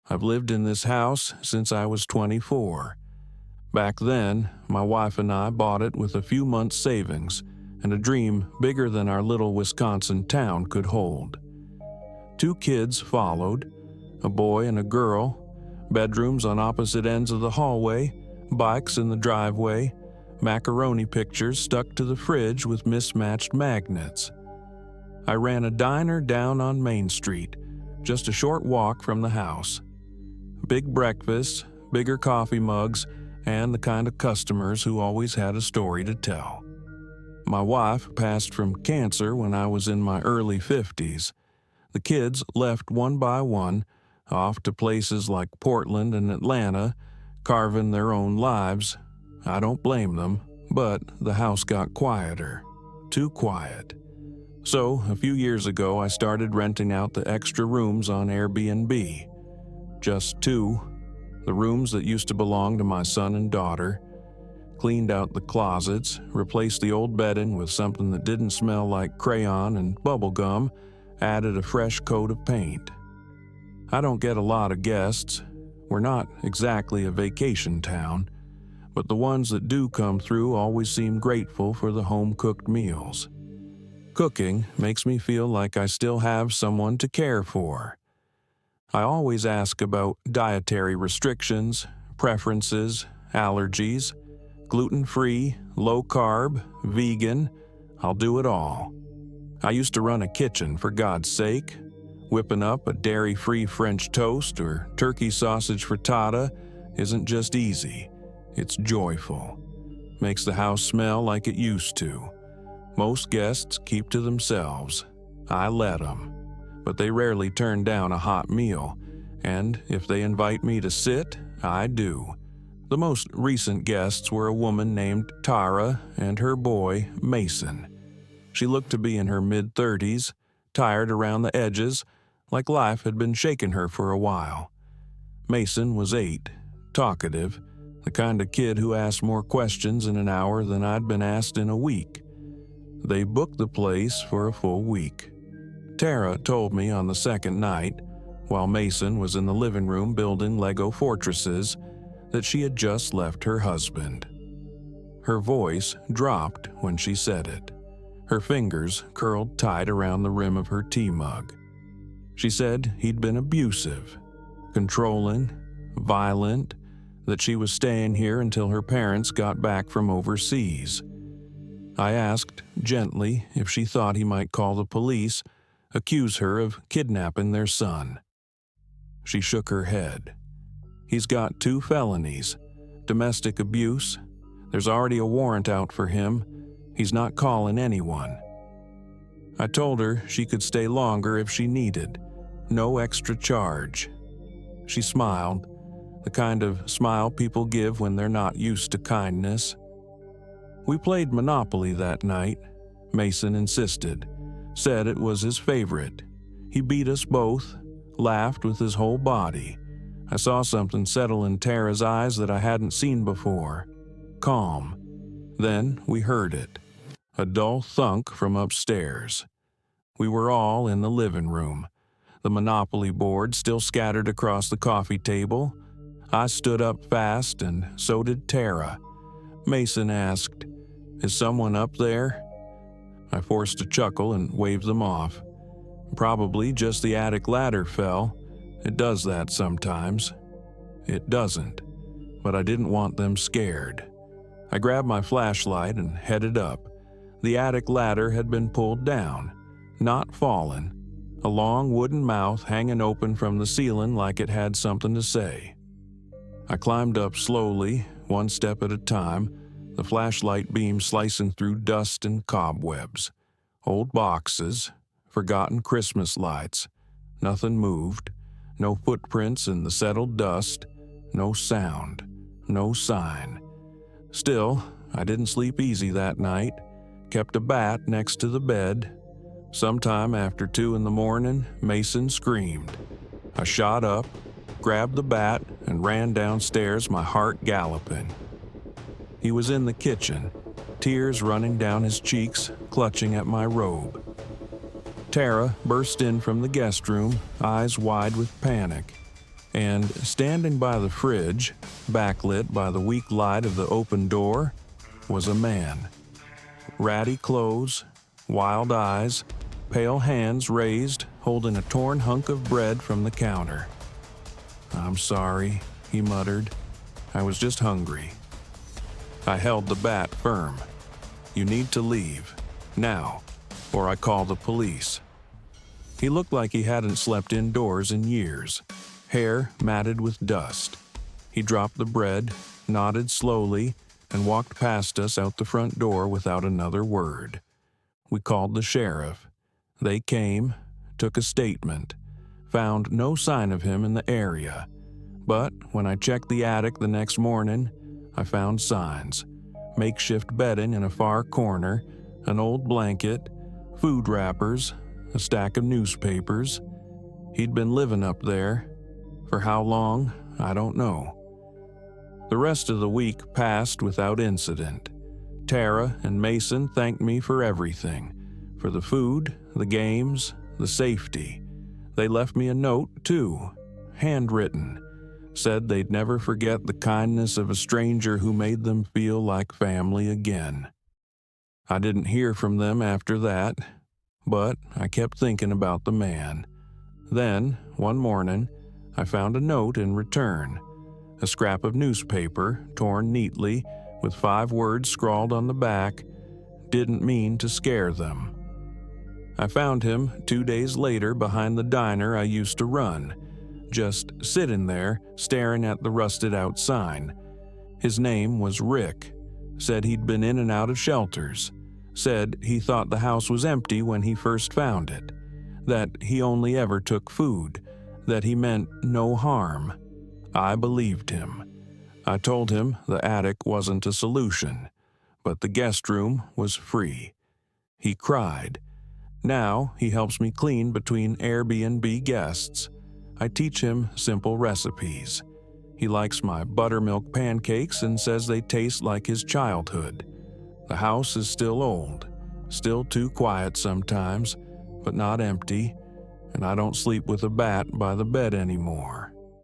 I've lived in this house since I was 24. Back then, my wife and I bought it with a few months' savings and a dream bigger than our little Wisconsin town could hold. 2 kids followed, a boy and a girl, bedrooms on opposite ends of the hallway, bikes in the driveway, macaroni pictures stuck to the fridge with mismatched magnets. I ran a diner down on Main Street, just a short walk from the house. Big breakfasts, bigger coffee mugs, and the kind of customers who always had a story to tell. My wife passed from cancer when I was in my early 50s. The kids left one by one, off to places like Portland and Atlanta, carving their own lives. I don't blame them, but the house got quieter. Too quiet. So, a few years ago, I started renting out the extra rooms on Airbnb. Just 2, the rooms that used to belong to my son and daughter. Cleaned out the closets, replaced the old bedding with something that didn't smell like crayon and bubble gum, added a fresh coat of paint. I don't get a lot of guests. We're not exactly a vacation town, but the ones that do come through always seem grateful for the home-cooked meals. Cooking makes me feel like I still have someone to care for. I always ask about dietary restrictions, preferences, allergies, gluten-free, low-carb, vegan. I'll do it all. I used to run a kitchen, for God's sake. Whipping up a dairy-free French toast or turkey sausage frittata isn't just easy, it's joyful. Makes the house smell like it used to. Most guests keep to themselves. I let them. But they rarely turn down a hot meal, and if they invite me to sit, I do. The most recent guests were a woman named Tara and her boy, Mason. She looked to be in her mid-30s, tired around the edges, like life had been shaking her for a while. Mason was 8, talkative, the kind of kid who asked more questions in an hour than I'd been asked in a week. They booked the place for a full week. Tara told me on the second night, while Mason was in the living room building Lego fortresses, that she had just left her husband. Her voice dropped when she said it. Her fingers curled tight around the rim of her tea mug. She said he'd been abusive, controlling, violent, that she was staying here until her parents got back from overseas. I asked, gently, if she thought he might call the police, accuse her of kidnapping their son. She shook her head. He's got 2 felonies, domestic abuse. There's already a warrant out for him. He's not calling anyone. I told her she could stay longer if she needed. No extra charge. She smiled, the kind of smile people give when they're not used to kindness. We played Monopoly that night. Mason insisted, said it was his favorite. He beat us both, laughed with his whole body. I saw something settle in Tara's eyes that I hadn't seen before. Calm. Then we heard it. A dull thunk from upstairs. We were all in the living room. The Monopoly board still scattered across the coffee table. I stood up fast, and so did Tara. Mason asked, "Is someone up there?" I forced a chuckle and waved them off. Probably just the attic ladder fell. It does that sometimes. It doesn't. But I didn't want them scared. I grabbed my flashlight and headed up. The attic ladder had been pulled down, not fallen. A long wooden mouth hanging open from the ceiling like it had something to say. I climbed up slowly, one step at a time, the flashlight beam slicing through dust and cobwebs. Old boxes, forgotten Christmas lights. Nothing moved. No footprints in the settled dust. No sound. No sign. Still, I didn't sleep easy that night. Kept a bat next to the bed. Sometime after 2 in the morning, Mason screamed. I shot up, grabbed the bat, and ran downstairs, my heart galloping. He was in the kitchen, tears running down his cheeks, clutching at my robe. Tara burst in from the guest room, eyes wide with panic. And standing by the fridge, backlit by the weak light of the open door, was a man. Ratty clothes, wild eyes, pale hands raised, holding a torn hunk of bread from the counter. "I'm sorry," he muttered. "I was just hungry." I held the bat firm. "You need to leave. Now, or I call the police." He looked like he hadn't slept indoors in years, hair matted with dust. He dropped the bread, nodded slowly, and walked past us out the front door without another word. We called the sheriff. They came, took a statement, found no sign of him in the area. But when I checked the attic the next morning, I found signs: makeshift bedding in a far corner, an old blanket, food wrappers, a stack of newspapers. He'd been living up there. For how long, I don't know. The rest of the week passed without incident. Tara and Mason thanked me for everything, for the food, the games, the safety. They left me a note, too, handwritten. Said they'd never forget the kindness of a stranger who made them feel like family again. I didn't hear from them after that, but I kept thinking about the man. Then, one morning, I found a note in return. A scrap of newspaper, torn neatly, with 5 words scrawled on the back, "Didn't mean to scare them." I found him 2 days later behind the diner I used to run, just sitting there, staring at the rusted-out sign. His name was Rick. Said he'd been in and out of shelters. Said he thought the house was empty when he first found it. That he only ever took food. That he meant no harm. I believed him. I told him the attic wasn't a solution, but the guest room was free. He cried. Now he helps me clean between Airbnb guests. I teach him simple recipes. He likes my buttermilk pancakes and says they taste like his childhood. The house is still old, still too quiet sometimes, but not empty, and I don't sleep with a bat by the bed anymore.